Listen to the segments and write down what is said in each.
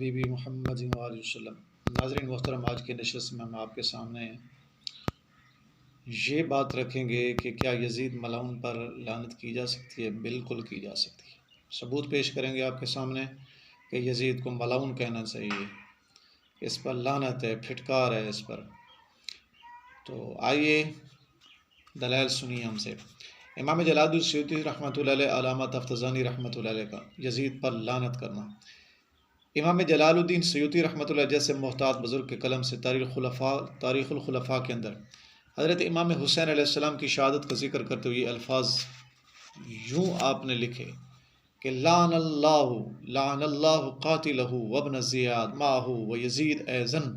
حبیبی محمد صلی اللہ علیہ وسلم۔ ناظرین محترم، آج کے نشست میں ہم آپ کے سامنے یہ بات رکھیں گے کہ کیا یزید ملعون پر لعنت کی جا سکتی ہے؟ بالکل کی جا سکتی ہے۔ ثبوت پیش کریں گے آپ کے سامنے کہ یزید کو ملعون کہنا چاہیے، اس پر لعنت ہے، پھٹکار ہے اس پر۔ تو آئیے دلائل سنیے ہم سے۔ امام جلال الدین سیوطی رحمۃ اللہ علیہ، علامہ تفتزانی رحمۃ اللہ علیہ کا یزید پر لعنت کرنا۔ امام جلال الدین سیوطی رحمۃ اللہ جیسے محتاط بزرگ کے قلم سے تاریخ الخلفاء کے اندر حضرت امام حسین علیہ السلام کی شہادت کا ذکر کرتے ہوئے الفاظ یوں آپ نے لکھے کہ لعن اللہ قاتلہ وابن زیاد معہ و یزید ایضاً،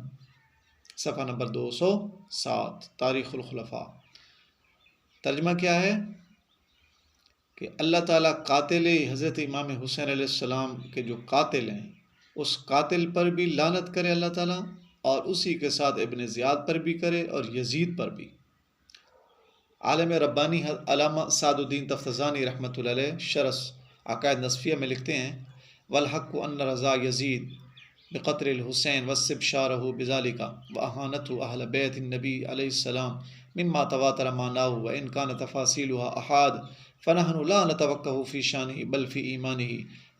صفحہ نمبر 207 تاریخ الخلفاء۔ ترجمہ کیا ہے کہ اللہ تعالیٰ قاتل حضرت امام حسین علیہ السلام کے جو قاتل ہیں اس قاتل پر بھی لعنت کرے اللہ تعالیٰ، اور اسی کے ساتھ ابن زیاد پر بھی کرے اور یزید پر بھی۔ عالم ربانی علامہ سعد الدین تفتزانی رحمۃ اللہ علیہ شرح عقائد نصفیہ میں لکھتے ہیں والحق ان رضا یزید بقتل الحسین واستبشارہ بذالک واہانتہ اہل بیت النبی علیہ السلام مما تواتر معناه وان كان تفاصيلها احاد فنحن لا نتوقف في شانه بل في ایمانه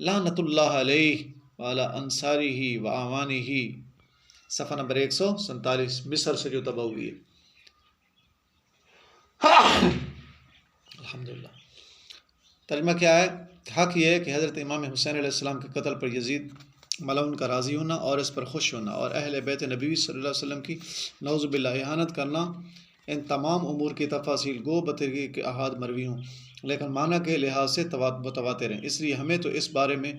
لعنت اللہ علیہ وعلی انصارہ واعوانہ، صفحہ نمبر 147 مصر سے جو تباہ ہوئی ہے۔ الحمدللہ۔ ترجمہ کیا ہے؟ حق یہ ہے کہ حضرت امام حسین علیہ السلام کے قتل پر یزید ملعون کا راضی ہونا اور اس پر خوش ہونا، اور اہل بیت نبی صلی اللہ علیہ وسلم کی نعوذ باللہ اہانت کرنا، ان تمام امور کی تفاصیل گو بطریقے کے احاد مروی ہوں لیکن معنی کے لحاظ سے متواتر ہیں، اس لیے ہمیں تو اس بارے میں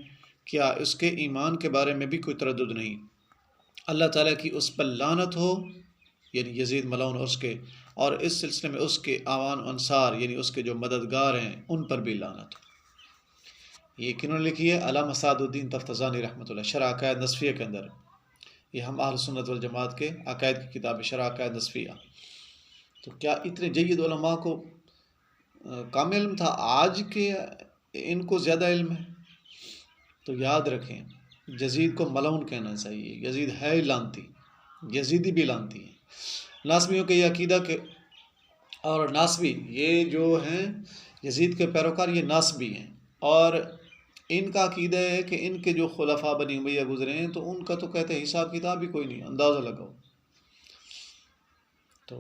کیا اس کے ایمان کے بارے میں بھی کوئی تردد نہیں۔ اللہ تعالیٰ کی اس پر لعنت ہو، یعنی یزید ملعون اور اس کے، اور اس سلسلے میں اس کے اعوان و انصار یعنی اس کے جو مددگار ہیں ان پر بھی لعنت ہو۔ یہ کنہوں نے لکھی ہے؟ علامہ سعد الدین تفتزانی رحمۃ اللہ شرح عقائد نصفیہ کے اندر۔ یہ ہم اہل سنت والجماعت کے عقائد کی کتاب شرح عقائد نصفیہ۔ تو کیا اتنے جید علماء کو کم علم تھا؟ آج کے ان کو زیادہ علم ہے؟ تو یاد رکھیں یزید کو ملعون کہنا چاہیے، یزید ہے ہی لعنتی، یزیدی بھی لعنتی ہیں۔ ناسبیوں کے یہ عقیدہ کہ، اور ناسبی یہ جو ہیں یزید کے پیروکار یہ ناسبی ہیں، اور ان کا عقیدہ ہے کہ ان کے جو خلفاء بنی امیہ گزرے ہیں تو ان کا تو کہتے ہیں حساب کتاب ہی کوئی نہیں، اندازہ لگاؤ۔ تو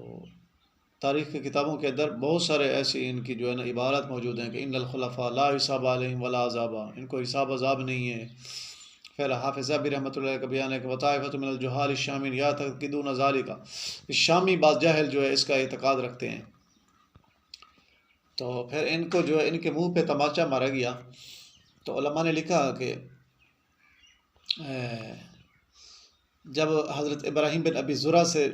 تاریخ کی کتابوں کے اندر بہت سارے ایسی ان کی جو ہے نا عبارات موجود ہیں کہ ان الخلفاء لا حساب علیہم ولا عذاب، ان کو حساب عذاب نہیں ہے۔ پھر حافظ ذہبی رحمۃ اللہ کا بیان ہے کہ وطائفۃ من الجہال الشامین یعتقدون ذالک، شامی بعض جاہل جو ہے اس کا اعتقاد رکھتے ہیں۔ تو پھر ان کو جو ہے ان کے منہ پہ تماچا مارا گیا۔ تو علماء نے لکھا کہ جب حضرت ابراہیم بن ابی زرع سے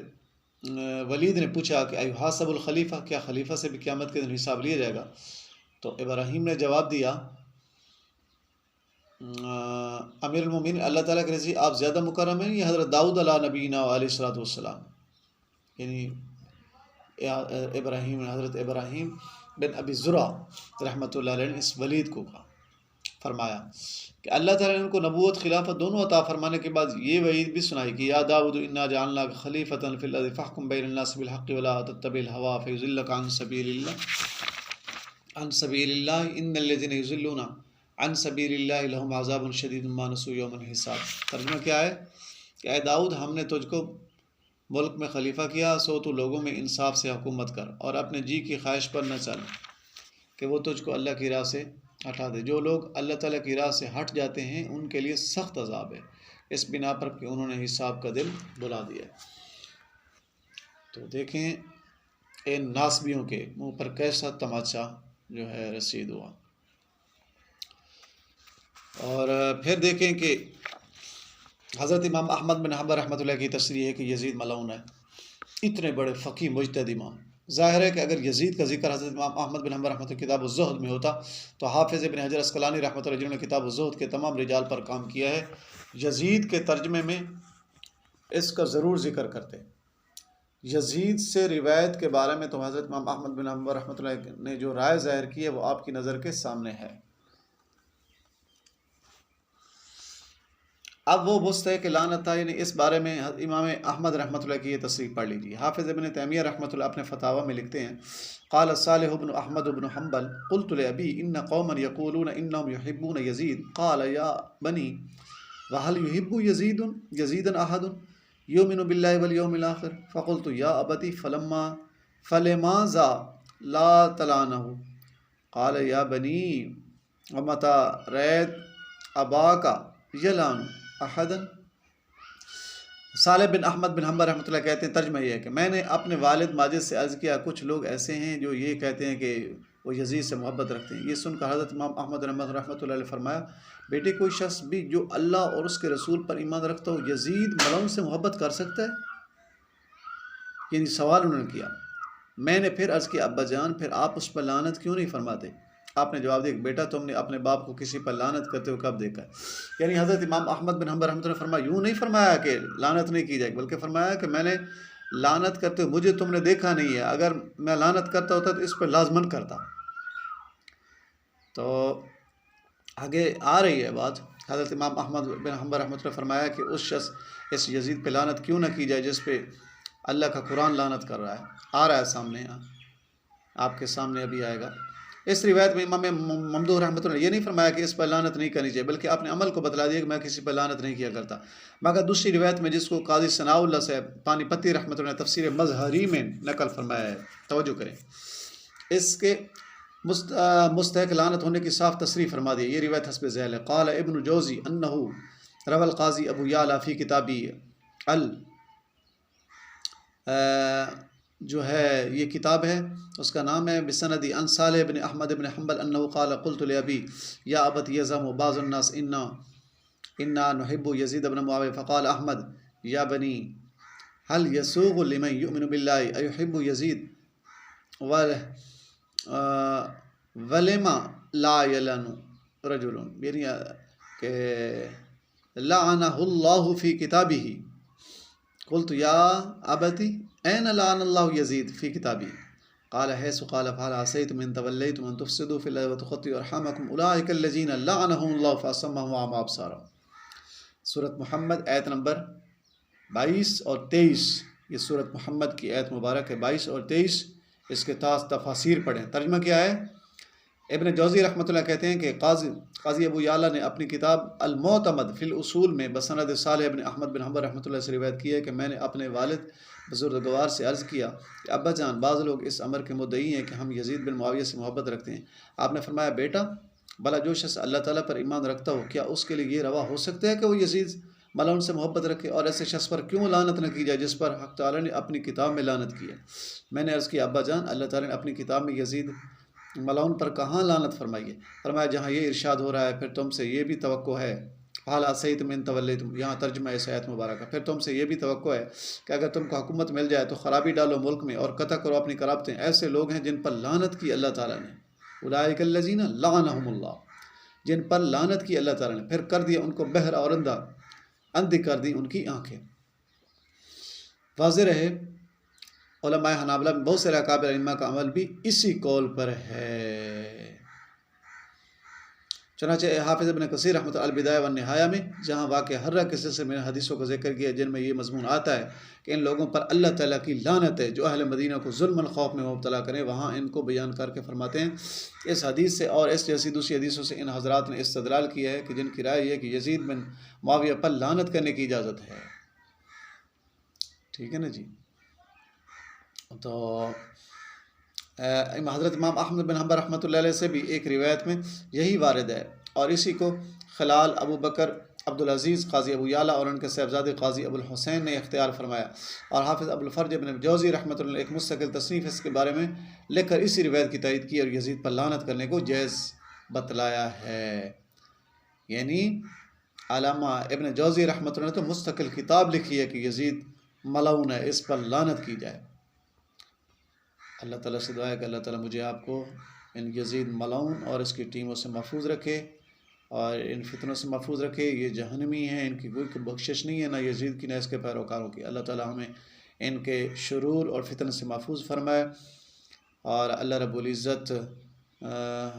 ولید نے پوچھا کہ ایحاسب الخلیفہ، کیا خلیفہ سے بھی قیامت کے دن حساب لیا جائے گا؟ تو ابراہیم نے جواب دیا امیر المومنین اللہ تعالیٰ کے رضی آپ زیادہ مکرم ہیں یہ حضرت داؤد علیہ نبینا علیہ الصلوۃ والسلام، یعنی حضرت ابراہیم بن ابی زرع رحمۃ اللہ علیہ نے اس ولید کو کہا، فرمایا کہ اللہ تعالیٰ نے ان کو نبوت خلافت دونوں عطا فرمانے کے بعد یہ وعید بھی سنائی کہ یا داؤد انا جعلناک خلیفۃ فی الارض فاحکم بین الناس بالحق ولا تتبع الہوی فیضلک عن سبیل اللہ ان الذین یضلون عن سبیل اللہ لہم عذاب شدید بما نسوا یوم الحساب۔ ترجمہ کیا ہے کہ اے داؤد ہم نے تجھ کو ملک میں خلیفہ کیا، سو تو لوگوں میں انصاف سے حکومت کر اور اپنے جی کی خواہش پر نہ چل کہ وہ تجھ کو اللہ کی راہ سے ہٹا دے۔ جو لوگ اللہ تعالیٰ کی راہ سے ہٹ جاتے ہیں ان کے لیے سخت عذاب ہے، اس بنا پر کہ انہوں نے حساب کا دل بلا دیا۔ تو دیکھیں ان ناسبیوں کے منہ پر کیسا تماچا جو ہے رسید ہوا۔ اور پھر دیکھیں کہ حضرت امام احمد بن حنبل رحمۃ اللہ کی تصریح ہے کہ یزید ملعون ہے۔ اتنے بڑے فقیہ مجتہد امام، ظاہر ہے کہ اگر یزید کا ذکر حضرت امام احمد بن حنبل رحمۃ اللہ کتاب الزہد میں ہوتا تو حافظ ابن حجر عسقلانی رحمۃ اللہ جنہوں نے کتاب الزہد کے تمام رجال پر کام کیا ہے یزید کے ترجمے میں اس کا ضرور ذکر کرتے۔ یزید سے روایت کے بارے میں تو حضرت امام احمد بن حنبل رحمۃ اللہ نے جو رائے ظاہر کی ہے وہ آپ کی نظر کے سامنے ہے۔ اب وہ مستحق لعنت تھا، یعنی اس بارے میں امام احمد رحمۃ اللہ کی یہ تصریح پڑھ لیجیے۔ حافظ ابن تیمیہ رحمۃ اللہ اپنے فتاوی میں لکھتے ہیں، قال صالح بن احمد بن حنبل قلت لابی ان قوما یقولون انهم يحبون یزید قال یا بنی وهل يحب یزیدا احد یؤمن بالله والیوم الاخر فقلت یا ابتی فلماذا لا تلعنه قال یا بنی ومتى رأيت اباك یلعن احدا۔ صالح بن احمد بن حنبل رحمۃ اللہ کہتے ہیں ترجمہ یہ ہے کہ میں نے اپنے والد ماجد سے عرض کیا کچھ لوگ ایسے ہیں جو یہ کہتے ہیں کہ وہ یزید سے محبت رکھتے ہیں۔ یہ سن کر حضرت امام احمد رحمۃ اللہ علیہ فرمایا، بیٹے کوئی شخص بھی جو اللہ اور اس کے رسول پر ایمان رکھتا ہو یزید ملعون سے محبت کر سکتا ہے؟ یعنی سوال انہوں نے کیا۔ میں نے پھر عرض کیا ابا جان پھر آپ اس پر لعنت کیوں نہیں فرماتے؟ آپ نے جواب دیا کہ بیٹا تم نے اپنے باپ کو کسی پر لعنت کرتے ہوئے کب دیکھا ہے؟ یعنی حضرت امام احمد بن حنبل رحمۃ اللہ فرمایا یوں نہیں فرمایا کہ لعنت نہیں کی جائے، بلکہ فرمایا کہ میں نے لعنت کرتے ہوئے مجھے تم نے دیکھا نہیں ہے، اگر میں لعنت کرتا ہوتا تو اس پر لازمن کرتا۔ تو آگے آ رہی ہے بات، حضرت امام احمد بن حنبل رحمۃ اللہ فرمایا کہ اس شخص اس یزید پہ لعنت کیوں نہ کی جائے جس پہ اللہ کا قرآن لعنت کر رہا ہے۔ آ رہا ہے سامنے، آپ کے سامنے ابھی آئے گا۔ اس روایت میں امام ممدوح رحمۃ اللہ نے یہ نہیں فرمایا کہ اس پر لعنت نہیں کرنی چاہیے، بلکہ اپنے عمل کو بتلا دیا کہ میں کسی پر لعنت نہیں کیا کرتا۔ مگر دوسری روایت میں جس کو قاضی ثناء اللہ سے پانی پتی رحمۃ اللہ نے تفسیر مظہری میں نقل فرمایا ہے، توجہ کریں، اس کے مستحق لعنت ہونے کی صاف تصریح فرما دی۔ یہ روایت حسب ذیل ہے۔ قال ابن جوزی انہ روى القاضی ابو یعلا فی کتابی جو ہے یہ کتاب ہے اس کا نام ہے بسندی ان صالح بن احمد بن حنبل انه قال قلت لابی یا ابت یزعم بعض الناس انا نحب یزید بن معاویہ فقال احمد یا بنی هل يسوغ لمن يؤمن بالله ايحب يزيد ولما لا يلن رجل، یعنی کہ لعنه الله في كتابه قلت یا ابتی این لعن اللہ یزید فی کتابی قال حیث قال فهل عصیتم ان تولیتم ان تفسدوا فی الارض وتقطعوا ارحامکم اولئک الذین لعنهم اللہ فاصمهم واعمی ابصارهم۔ سورۃ محمد آیت نمبر 22 اور 23، یہ سورۃ محمد کی آیت مبارک ہے 22 اور 23، اس کے تفاسیر پڑھیں۔ ترجمہ کیا ہے؟ ابن جوزی رحمۃ اللہ کہتے ہیں کہ قاضی ابو یعلا نے اپنی کتاب المعتمد فی الاصول میں بسند صالح ابن احمد بن حنبل رحمۃ اللہ سے روایت کی ہے کہ میں نے اپنے والد بزرگوار سے عرض کیا کہ ابا جان بعض لوگ اس امر کے مدعی ہیں کہ ہم یزید بن معاویہ سے محبت رکھتے ہیں۔ آپ نے فرمایا بیٹا بھلا جو شخص اللہ تعالیٰ پر ایمان رکھتا ہو کیا اس کے لیے یہ روا ہو سکتا ہے کہ وہ یزید ملعون سے محبت رکھے، اور ایسے شخص پر کیوں لعنت نہ کی جائے جس پر حق تعالیٰ نے اپنی کتاب میں لعنت کی ہے؟ میں نے عرض کیا ابا جان اللہ تعالیٰ نے اپنی کتاب میں یزید ملعون پر کہاں لعنت فرمائی ہے؟ فرمایا جہاں یہ ارشاد ہو رہا ہے پھر تم سے یہ بھی توقع ہے فَهَلْ عَصَيْتُمْ إِن تَوَلَّيْتُمْ، یہاں ترجمہ اس آیت مبارکہ، پھر تم سے یہ بھی توقع ہے کہ اگر تم کو حکومت مل جائے تو خرابی ڈالو ملک میں اور قطع کرو اپنی قرابتیں۔ ایسے لوگ ہیں جن پر لعنت کی اللہ تعالیٰ نے، اولئک الذین لعنہم اللہ، جن پر لعنت کی اللہ تعالیٰ نے، پھر کر دیا ان کو بہر اور اندھی کر دی ان کی آنکھیں۔ واضح رہے علماء حنابلہ میں بہت سے اکابر ائمہ کا عمل بھی اسی قول پر ہے۔ چنانچہ حافظ ابن کثیر رحمۃ اللہ البدایہ والنہایہ میں جہاں واقع ہرہ کے سلسلے میں حدیثوں کا ذکر کیا جن میں یہ مضمون آتا ہے کہ ان لوگوں پر اللہ تعالیٰ کی لعنت ہے جو اہل مدینہ کو ظلم خوف میں مبتلا کریں، وہاں ان کو بیان کر کے فرماتے ہیں اس حدیث سے اور اس جیسی دوسری حدیثوں سے ان حضرات نے استدلال کیا ہے کہ جن کی رائے یہ کہ یزید بن معاویہ پر لعنت کرنے کی اجازت ہے۔ ٹھیک ہے نا جی؟ تو حضرت امام احمد بن حنبل رحمۃ اللہ علیہ سے بھی ایک روایت میں یہی وارد ہے، اور اسی کو خلال ابو بکر عبدالعزیز قاضی ابو یعلا اور ان کے صاحبزادے قاضی ابو الحسین نے اختیار فرمایا، اور حافظ ابو الفرج ابن جوزی رحمۃ اللہ ایک مستقل تصنیف اس کے بارے میں لکھ کر اسی روایت کی تائید کی اور یزید پر لعنت کرنے کو جائز بتلایا ہے۔ یعنی علامہ ابن جوزی رحمۃ اللہ نے تو مستقل کتاب لکھی ہے کہ یزید ملعون ہے، اس پر لعنت کی جائے۔ اللہ تعالیٰ سے دعا ہے کہ اللہ تعالیٰ مجھے آپ کو ان یزید ملعون اور اس کی ٹیموں سے محفوظ رکھے اور ان فتنوں سے محفوظ رکھے۔ یہ جہنمی ہیں، ان کی کوئی بخشش نہیں ہے، نہ یزید کی نہ اس کے پیروکاروں کی۔ اللہ تعالیٰ ہمیں ان کے شرور اور فتن سے محفوظ فرمائے، اور اللہ رب العزت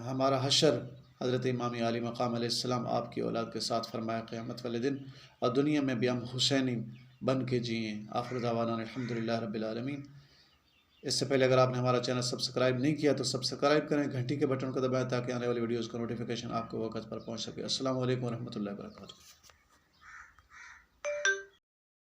ہمارا حشر حضرت امام علی مقام علیہ السلام آپ کی اولاد کے ساتھ فرمایا قیامت والے دن، اور دنیا میں بھی ہم حسینی بن کے جئیں۔ آخر دعوانا الحمدللہ رب العالمین۔ اس سے پہلے اگر آپ نے ہمارا چینل سبسکرائب نہیں کیا تو سبسکرائب کریں، گھنٹی کے بٹن کو دبائیں تاکہ آنے والی ویڈیوز کا نوٹیفیکیشن آپ کو وقت پر پہنچ سکے۔ السلام علیکم ورحمۃ اللہ وبرکاتہ۔